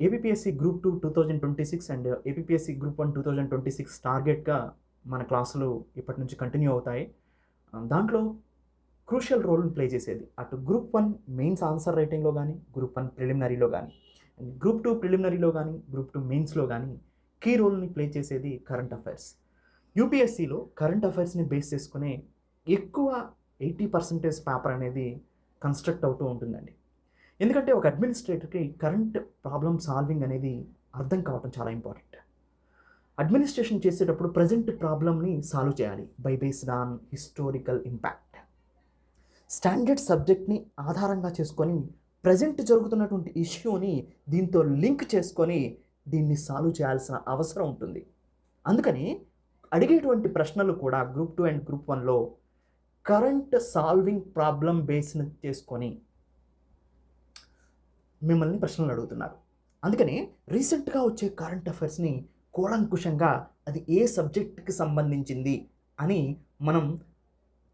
APPSC group 2 2026 and APPSC group 1 2026 టార్గెట్‌గా మన క్లాసులు ఇప్పటి నుంచి కంటిన్యూ అవుతాయి. దాంట్లో క్రూషియల్ రోల్‌ని ప్లే చేసేది అటు గ్రూప్ 1 మెయిన్స్ ఆన్సర్ రైటింగ్‌లో గానీ, గ్రూప్ 1 ప్రిలిమినరీలో గానీ, గ్రూప్ 2 ప్రిలిమినరీలో గానీ, గ్రూప్ 2 మెయిన్స్‌లో గానీ కీ రోల్‌ని ప్లే చేసేది కరెంట్ అఫైర్స్. యూపీఎస్సీలో కరెంట్ అఫైర్స్‌ని బేస్ చేసుకునే ఎక్కువ 80% పేపర్ అనేది కన్‌స్ట్రక్ట్ అవుతూ ఉంటుందండి. ఎందుకంటే ఒక అడ్మినిస్ట్రేటర్‌కి కరెంట్ ప్రాబ్లమ్ సాల్వింగ్ అనేది అర్థం కావటం చాలా ఇంపార్టెంట్. అడ్మినిస్ట్రేషన్ చేసేటప్పుడు ప్రెజెంట్ ప్రాబ్లమ్‌ని సాల్వ్ చేయాలి based on historical impact. Standard సబ్జెక్ట్‌ని ఆధారంగా చేసుకొని ప్రెజెంట్ జరుగుతున్నటువంటి ఇష్యూని దీంతో లింక్ చేసుకొని దీన్ని సాల్వ్ చేయాల్సిన అవసరం ఉంటుంది. అందుకని అడిగేటువంటి ప్రశ్నలు కూడా గ్రూప్ 2 అండ్ గ్రూప్ 1లో కరెంట్ సాల్వింగ్ ప్రాబ్లమ్ బేస్‌ని చేసుకొని మిమ్మల్ని ప్రశ్నలు అడుగుతున్నారు. అందుకని రీసెంట్‌గా వచ్చే కరెంట్ అఫైర్స్‌ని కూలంకుషంగా అది ఏ సబ్జెక్ట్‌కి సంబంధించింది అని మనం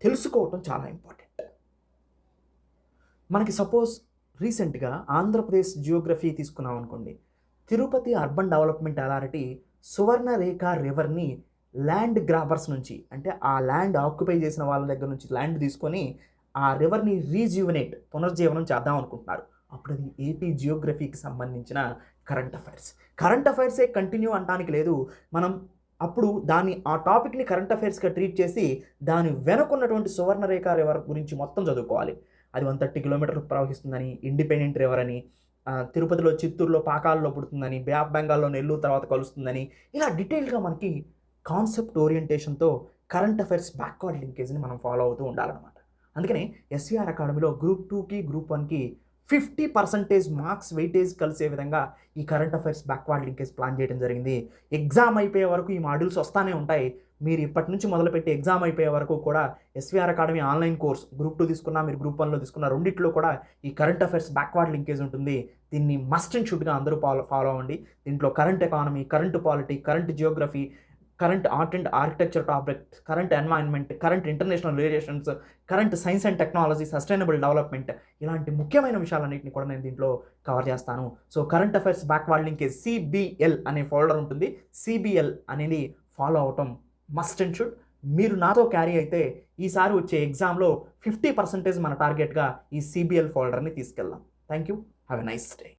తెలుసుకోవటం చాలా ఇంపార్టెంట్. మనకి సపోజ్ రీసెంట్‌గా ఆంధ్రప్రదేశ్ జియోగ్రఫీ తీసుకున్నాం అనుకోండి. Tirupati urban development authority Suvarnarekha రివర్‌ని land grabbers నుంచి, అంటే ఆ ల్యాండ్ ఆక్యుపై చేసిన వాళ్ళ దగ్గర నుంచి ల్యాండ్ తీసుకొని ఆ రివర్‌ని పునర్జీవనం చేద్దాం అనుకుంటున్నారు. అప్పుడు అది ఏపీ జియోగ్రఫీకి సంబంధించిన కరెంట్ అఫైర్స్. కరెంట్ అఫైర్సే కంటిన్యూ అనటానికి లేదు. మనం అప్పుడు ఆ టాపిక్‌ని కరెంట్ అఫైర్స్‌గా ట్రీట్ చేసి దాని వెనకున్నటువంటి సువర్ణరేఖ రివర్ గురించి మొత్తం చదువుకోవాలి. అది 130 కిలోమీటర్లు ప్రవహిస్తుందని, ఇండిపెండెంట్ రివర్ అని, తిరుపతిలో చిత్తూరులో పాకాల్లో పుడుతుందని, బే ఆఫ్ బెంగాల్‌లో నెల్లూరు తర్వాత కలుస్తుందని, ఇలా డీటెయిల్‌గా మనకి కాన్సెప్ట్ ఓరియంటేషన్‌తో కరెంట్ అఫైర్స్ బ్యాక్వర్డ్ లింకేజ్‌ని మనం ఫాలో అవుతూ ఉండాలన్నమాట. అందుకని ఎస్వీఆర్ అకాడమీలో గ్రూప్ 2కి, గ్రూప్ 1కి 50% మార్క్స్ వెయిటేజ్ కలిసే విధంగా ఈ current affairs backward linkage plan చేయడం జరిగింది. ఎగ్జామ్ అయిపోయే వరకు ఈ మాడ్యూల్స్ వస్తానే ఉంటాయి. మీరు ఇప్పటి నుంచి మొదలుపెట్టి ఎగ్జామ్ అయిపోయే వరకు కూడా SVR academy online course group 2 తీసుకున్నా, మీరు గ్రూప్ 1లో తీసుకున్న రెండిట్లో కూడా ఈ కరెంట్ అఫైర్స్ బ్యాక్వర్డ్ లింకేజ్ ఉంటుంది. దీన్ని మస్ట్ అండ్ షుడ్‌గా అందరూ ఫాలో అవ్వండి. దీంట్లో current economy, current polity, current Geography, current art and architecture topic, current environment, current international relations, current science and technology, sustainable development, ఇలాంటి ముఖ్యమైన విషయాలన్నింటినీ కూడా నేను దీంట్లో కవర్ చేస్తాను. So current affairs backward linkage CBL అనే ఫోల్డర్ ఉంటుంది. సిబిఎల్ అనేది ఫాలో అవటం మస్ట్ అండ్ షుడ్. మీరు నాతో క్యారీ అయితే ఈసారి వచ్చే ఎగ్జామ్లో 50% మన టార్గెట్గా ఈ సిబిఎల్ ఫోల్డర్ని తీసుకెళ్దాం. Thank you. Have a nice day.